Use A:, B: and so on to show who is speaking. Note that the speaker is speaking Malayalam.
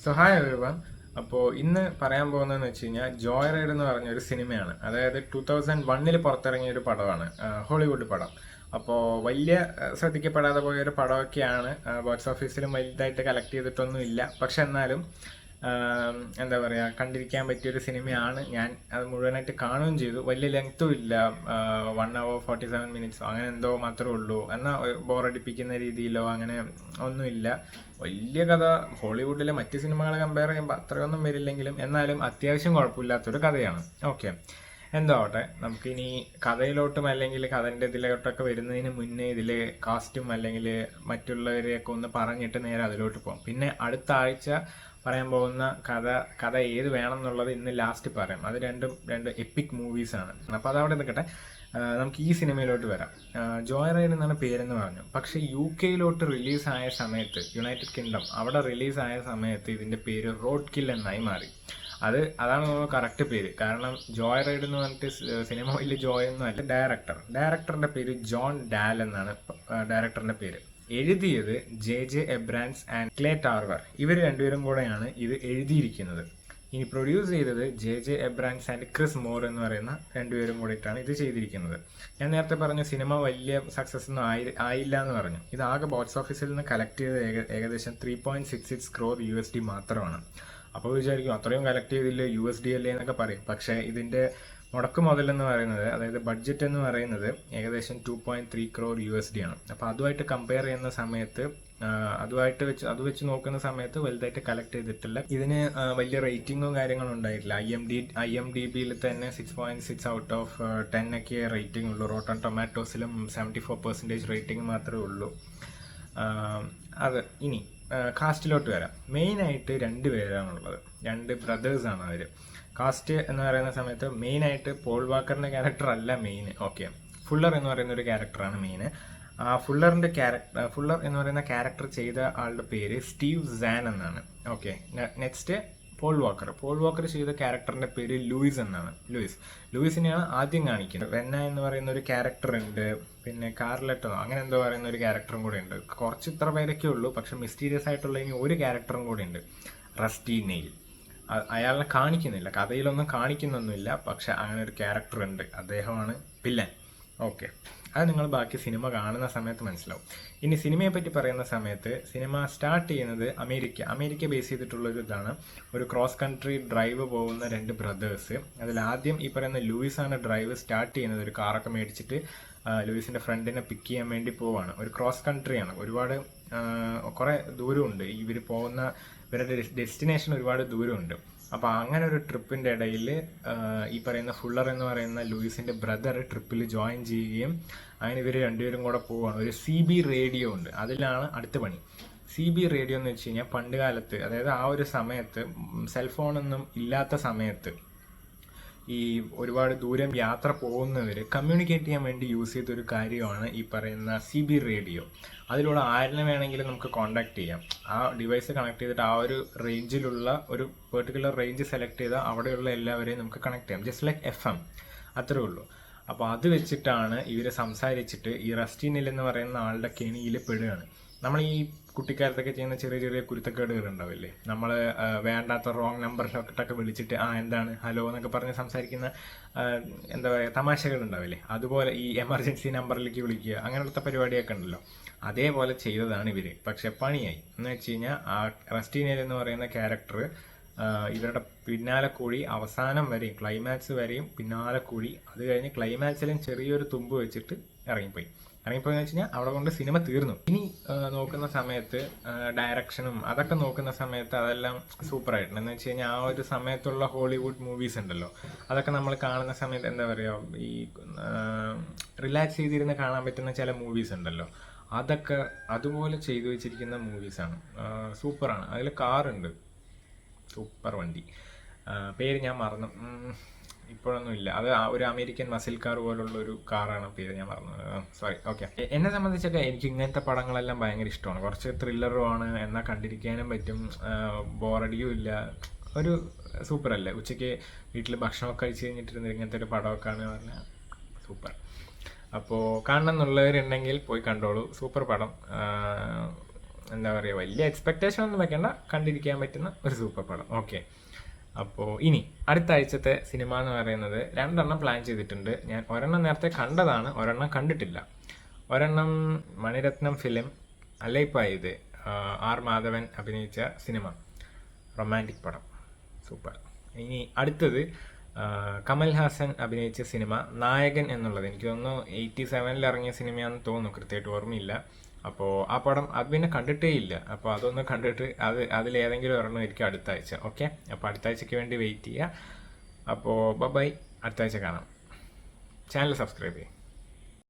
A: So hi everyone. അപ്പോൾ ഇന്ന് പറയാൻ പോകുന്നതെന്ന് വെച്ച് കഴിഞ്ഞാൽ ജോയ് റൈഡ് എന്ന് പറഞ്ഞ ഒരു സിനിമയാണ്. അതായത് 2001 പുറത്തിറങ്ങിയ ഒരു പടമാണ്, ഹോളിവുഡ് പടം. അപ്പോൾ വലിയ ശ്രദ്ധിക്കപ്പെടാതെ പോയ ഒരു പടമൊക്കെയാണ്. ബോക്സ് ഓഫീസിലും വലുതായിട്ട് കളക്ട് ചെയ്തിട്ടൊന്നും ഇല്ല. പക്ഷെ എന്നാലും എന്താ പറയുക, കണ്ടിരിക്കാൻ പറ്റിയൊരു സിനിമയാണ്. ഞാൻ അത് മുഴുവനായിട്ട് കാണുകയും ചെയ്തു. വലിയ ലെങ്ത്തും ഇല്ല, 1 hour 47 minutes അങ്ങനെ എന്തോ മാത്രമേ ഉള്ളൂ. എന്നാൽ ബോറടിപ്പിക്കുന്ന രീതിയിലോ അങ്ങനെ ഒന്നുമില്ല. വലിയ കഥ ഹോളിവുഡിലെ മറ്റ് സിനിമകളെ കമ്പയർ ചെയ്യുമ്പോൾ അത്രയൊന്നും വരില്ലെങ്കിലും എന്നാലും അത്യാവശ്യം കുഴപ്പമില്ലാത്തൊരു കഥയാണ്. ഓക്കെ, എന്തോ ആവട്ടെ, നമുക്കിനി കഥയിലോട്ടും അല്ലെങ്കിൽ കഥൻ്റെ ഇതിലോട്ടൊക്കെ വരുന്നതിന് മുന്നേ ഇതിലെ കാസ്റ്റും അല്ലെങ്കിൽ മറ്റുള്ളവരെയൊക്കെ ഒന്ന് പറഞ്ഞിട്ട് നേരെ അതിലോട്ട് പോകാം. പിന്നെ അടുത്ത ആഴ്ച പറയാൻ പോകുന്ന കഥ ഏത് വേണം എന്നുള്ളത് ഇന്ന് ലാസ്റ്റ് പറയാം. അത് രണ്ട് എപ്പിക് മൂവീസാണ്. അപ്പോൾ അതവിടെ നിൽക്കട്ടെ. നമുക്ക് ഈ സിനിമയിലോട്ട് വരാം. ജോയ് റൈഡ് എന്നാണ് പേരെന്ന് പറഞ്ഞു. പക്ഷേ UK റിലീസായ സമയത്ത്, യുണൈറ്റഡ് കിങ്ഡം അവിടെ റിലീസായ സമയത്ത് ഇതിൻ്റെ പേര് റോഡ് കിൽ എന്നായി മാറി. അതാണ് കറക്റ്റ് പേര്. കാരണം ജോയ് റൈഡ് എന്ന് പറഞ്ഞിട്ട് സിനിമ വലിയ ജോയ് ഒന്നും അല്ല. ഡയറക്ടറിന്റെ പേര് ജോൺ ഡാൽ എന്നാണ് ഡയറക്ടറിന്റെ പേര്. എഴുതിയത് JJ എബ്രാൻസ് ആൻഡ് ക്ലേ ടാർവർ. ഇവർ രണ്ടുപേരും കൂടെയാണ് ഇത് എഴുതിയിരിക്കുന്നത്. ഇനി പ്രൊഡ്യൂസ് ചെയ്തത് JJ എബ്രാൻസ് ആൻഡ് ക്രിസ് മോർ എന്ന് പറയുന്ന രണ്ടുപേരും കൂടിയിട്ടാണ് ഇത് ചെയ്തിരിക്കുന്നത്. ഞാൻ നേരത്തെ പറഞ്ഞ സിനിമ വലിയ സക്സസ് ഒന്നും ആയില്ല എന്ന് പറഞ്ഞു. ഇത് ആകെ ബോക്സ് ഓഫീസിൽ നിന്ന് കളക്ട് ചെയ്ത് ഏകദേശം 3.66 crore USD മാത്രമാണ്. അപ്പോൾ വിചാരിക്കും അത്രയും കളക്ട് ചെയ്തില്ല, USD അല്ലേ എന്നൊക്കെ പറയും. പക്ഷേ ഇതിൻ്റെ മുടക്ക് മുതലെന്ന് പറയുന്നത്, അതായത് ബഡ്ജറ്റ് എന്ന് പറയുന്നത് ഏകദേശം 2.3 crore USD ആണ്. അപ്പോൾ അതുമായിട്ട് കമ്പയർ ചെയ്യുന്ന സമയത്ത്, അത് വെച്ച് നോക്കുന്ന സമയത്ത് വലുതായിട്ട് കളക്ട് ചെയ്തിട്ടില്ല. ഇതിന് വലിയ റേറ്റിങ്ങും കാര്യങ്ങളും ഉണ്ടായിട്ടില്ല. IMDbയിൽ തന്നെ 6.6 out of 10 ഒക്കെ റേറ്റിംഗ് ഉള്ളൂ. റോട്ടൺ ടൊമാറ്റോസിലും 74% റേറ്റിംഗ് മാത്രമേ ഉള്ളൂ. ഇനി കാസ്റ്റിലോട്ട് വരാം. മെയിനായിട്ട് 2 പേരാണുള്ളത്, 2 ബ്രദേഴ്സാണ് അവർ. കാസ്റ്റ് എന്ന് പറയുന്ന സമയത്ത് മെയിനായിട്ട് പോൾ വാക്കറിൻ്റെ ക്യാരക്ടർ അല്ല മെയിൻ. ഓക്കെ, ഫുള്ളർ എന്ന് പറയുന്ന ഒരു ക്യാരക്ടറാണ് മെയിൻ. ഫുള്ളർ എന്ന് പറയുന്ന ക്യാരക്ടർ ചെയ്ത ആളുടെ പേര് സ്റ്റീവ് സാൻ എന്നാണ്. ഓക്കെ, നെക്സ്റ്റ് പോൾ വാക്കർ ചെയ്ത ക്യാരക്ടറിന്റെ പേര് ലൂയിസ് എന്നാണ്. ലൂയിസിനെയാണ് ആദ്യം കാണിക്കുന്നത്. വെന്ന എന്ന് പറയുന്ന ഒരു ക്യാരക്ടർ ഉണ്ട്, പിന്നെ കാർലെട്ടോ അങ്ങനെ എന്തോ പറയുന്ന ഒരു ക്യാരക്ടറും കൂടെ ഉണ്ട്. കുറച്ച് ഇത്ര പേരൊക്കെ ഉള്ളൂ. പക്ഷെ മിസ്റ്റീരിയസ് ആയിട്ടുള്ള ഇനി ഒരു ക്യാരക്ടറും കൂടെ ഉണ്ട്, റസ്റ്റി നെയിൽ. അയാളെ കാണിക്കുന്നില്ല, കഥയിലൊന്നും കാണിക്കുന്നൊന്നുമില്ല. പക്ഷെ അങ്ങനെ ഒരു ക്യാരക്ടർ ഉണ്ട്, അദ്ദേഹമാണ് വില്ലൻ. ഓക്കെ, അത് നിങ്ങൾ ബാക്കി സിനിമ കാണുന്ന സമയത്ത് മനസ്സിലാവും. ഇനി സിനിമയെ പറ്റി പറയുന്ന സമയത്ത് സിനിമ സ്റ്റാർട്ട് ചെയ്യുന്നത് അമേരിക്ക ബേസ് ചെയ്തിട്ടുള്ളൊരു ഇതാണ്. ഒരു ക്രോസ് കൺട്രി ഡ്രൈവ് പോകുന്ന 2 ബ്രദേഴ്സ്. അതിലാദ്യം ഈ പറയുന്ന ലൂയിസാണ് ഡ്രൈവ് സ്റ്റാർട്ട് ചെയ്യുന്നത്. ഒരു കാറൊക്കെ മേടിച്ചിട്ട് ലൂയിസിൻ്റെ ഫ്രണ്ടിനെ പിക്ക് ചെയ്യാൻ വേണ്ടി പോവാണ്. ഒരു ക്രോസ് കൺട്രിയാണ്, കുറേ ദൂരമുണ്ട്. ഇവരുടെ ഡെസ്റ്റിനേഷൻ ഒരുപാട് ദൂരമുണ്ട്. അപ്പോൾ അങ്ങനെ ഒരു ട്രിപ്പിൻ്റെ ഇടയിൽ ഈ പറയുന്ന ഫുള്ളർ എന്ന് പറയുന്ന ലൂയിസിൻ്റെ ബ്രദർ ട്രിപ്പിൽ ജോയിൻ ചെയ്യുകയും അങ്ങനെ ഇവർ രണ്ടുപേരും കൂടെ പോവുകയാണ്. ഒരു CB റേഡിയോ ഉണ്ട്, അതിലാണ് അടുത്ത പണി. CB റേഡിയോ എന്ന് വെച്ച് കഴിഞ്ഞാൽ പണ്ട് കാലത്ത്, അതായത് ആ ഒരു സമയത്ത് സെൽഫോണൊന്നും ഇല്ലാത്ത സമയത്ത് ഈ ഒരുപാട് ദൂരം യാത്ര പോകുന്നവർ കമ്മ്യൂണിക്കേറ്റ് ചെയ്യാൻ വേണ്ടി യൂസ് ചെയ്തൊരു കാര്യമാണ് ഈ പറയുന്ന CB റേഡിയോ. അതിലൂടെ ആരിനെ വേണമെങ്കിലും നമുക്ക് കോൺടാക്ട് ചെയ്യാം. ആ ഡിവൈസ് കണക്ട് ചെയ്തിട്ട് ആ ഒരു റേഞ്ചിലുള്ള ഒരു പെർട്ടിക്കുലർ റേഞ്ച് സെലക്ട് ചെയ്താൽ അവിടെയുള്ള എല്ലാവരെയും നമുക്ക് കണക്ട് ചെയ്യാം. ജസ്റ്റ് ലൈക്ക് FM, അത്രേ ഉള്ളൂ. അപ്പോൾ അത് വെച്ചിട്ടാണ് ഇവർ സംസാരിച്ചിട്ട് ഈ റസ്റ്റി നെയിൽ എന്ന് പറയുന്ന ആളുടെ കെണിയിൽ പെടുകയാണ്. നമ്മൾ ഈ കുട്ടിക്കാലത്തൊക്കെ ചെയ്യുന്ന ചെറിയ ചെറിയ കുരുത്തക്കേടുകൾ ഉണ്ടാവില്ലേ, നമ്മൾ വേണ്ടാത്ത റോങ് നമ്പറിലൊക്കെ വിളിച്ചിട്ട് എന്താണ് ഹലോ എന്നൊക്കെ പറഞ്ഞ് സംസാരിക്കുന്ന എന്താ പറയുക തമാശകൾ ഉണ്ടാവില്ലേ, അതുപോലെ ഈ എമർജൻസി നമ്പറിലേക്ക് വിളിക്കുക, അങ്ങനത്തെ പരിപാടിയൊക്കെ ഉണ്ടല്ലോ. അതേപോലെ ചെയ്തതാണ് ഇവർ. പക്ഷെ പണിയായി എന്ന് വെച്ച് കഴിഞ്ഞാൽ ആ റസ്റ്റി നെയിൽ എന്ന് പറയുന്ന ക്യാരക്ടർ ഇവരുടെ പിന്നാലെ കൂടി അവസാനം വരെയും ക്ലൈമാക്സ് വരെയും പിന്നാലെ കൂടി, അത് കഴിഞ്ഞ് ക്ലൈമാക്സിലും ചെറിയൊരു തുമ്പ് വെച്ചിട്ട് ഇറങ്ങിപ്പോയെന്ന് വെച്ച് കഴിഞ്ഞാൽ അവിടെ കൊണ്ട് സിനിമ തീർന്നു. ഇനി നോക്കുന്ന സമയത്ത് ഡയറക്ഷനും അതൊക്കെ നോക്കുന്ന സമയത്ത് അതെല്ലാം സൂപ്പറായിട്ടുണ്ട്. എന്ന് വെച്ച് കഴിഞ്ഞാൽ ആ ഒരു സമയത്തുള്ള ഹോളിവുഡ് മൂവീസ് ഉണ്ടല്ലോ, അതൊക്കെ നമ്മൾ കാണുന്ന സമയത്ത് എന്താ പറയുക, ഈ റിലാക്സ് ചെയ്തിരുന്ന് കാണാൻ പറ്റുന്ന ചില മൂവീസ് ഉണ്ടല്ലോ, അതൊക്കെ അതുപോലെ ചെയ്തു വെച്ചിരിക്കുന്ന മൂവീസാണ്. സൂപ്പറാണ്. അതിൽ കാറുണ്ട്, സൂപ്പർ വണ്ടി, പേര് ഞാൻ മറന്നു, ഇപ്പോഴൊന്നും ഇല്ല. അത് ഒരു അമേരിക്കൻ മസിൽ കാർ പോലുള്ള ഒരു കാറാണ്, പേര് ഞാൻ മറന്നു, സോറി. ഓക്കെ, എന്നെ സംബന്ധിച്ചൊക്കെ എനിക്ക് ഇങ്ങനത്തെ പടങ്ങളെല്ലാം ഭയങ്കര ഇഷ്ടമാണ്. കുറച്ച് ത്രില്ലറുമാണ്, എന്നാൽ കണ്ടിരിക്കാനും പറ്റും, ബോറടിയും ഇല്ല. ഒരു സൂപ്പർ അല്ലേ. ഉച്ചയ്ക്ക് വീട്ടിൽ ഭക്ഷണമൊക്കെ കഴിച്ച് കഴിഞ്ഞിട്ടിരുന്ന് ഇങ്ങനത്തെ ഒരു പടമൊക്കെ കാണുക പറഞ്ഞാൽ സൂപ്പർ. അപ്പോൾ കാണണം എന്നുള്ളവരുണ്ടെങ്കിൽ പോയി കണ്ടോളൂ, സൂപ്പർ പടം. എന്താ പറയുക, വലിയ എക്സ്പെക്റ്റേഷൻ ഒന്നും വെക്കേണ്ട, കണ്ടിരിക്കാൻ പറ്റുന്ന ഒരു സൂപ്പർ പടം. ഓക്കെ, അപ്പോൾ ഇനി അടുത്ത ആഴ്ചത്തെ സിനിമ എന്ന് പറയുന്നത് 2 എണ്ണം പ്ലാൻ ചെയ്തിട്ടുണ്ട്. ഞാൻ ഒരെണ്ണം നേരത്തെ കണ്ടതാണ്, ഒരെണ്ണം കണ്ടിട്ടില്ല. ഒരെണ്ണം മണിരത്നം ഫിലിം അലൈപ്പായത്, ആർ മാധവൻ അഭിനയിച്ച സിനിമ, റൊമാൻറ്റിക് പടം, സൂപ്പർ. ഇനി അടുത്തത് കമൽ ഹാസൻ അഭിനയിച്ച സിനിമ നായകൻ എന്നുള്ളത്. എനിക്ക് തോന്നുന്നു 87 ഇറങ്ങിയ സിനിമയാണെന്ന് തോന്നുന്നു, കൃത്യമായിട്ട് ഓർമ്മയില്ല. അപ്പോൾ ആ പടം അത് പിന്നെ കണ്ടിട്ടേ ഇല്ല. അപ്പോൾ അതൊന്ന് കണ്ടിട്ട് അതിലേതെങ്കിലും ഒരെണ്ണം ആയിരിക്കും അടുത്ത ആഴ്ച. ഓക്കെ, അപ്പോൾ അടുത്ത ആഴ്ചയ്ക്ക് വേണ്ടി വെയിറ്റ് ചെയ്യുക. അപ്പോൾ ബൈ, അടുത്ത ആഴ്ച കാണാം. ചാനൽ സബ്സ്ക്രൈബ് ചെയ്യും.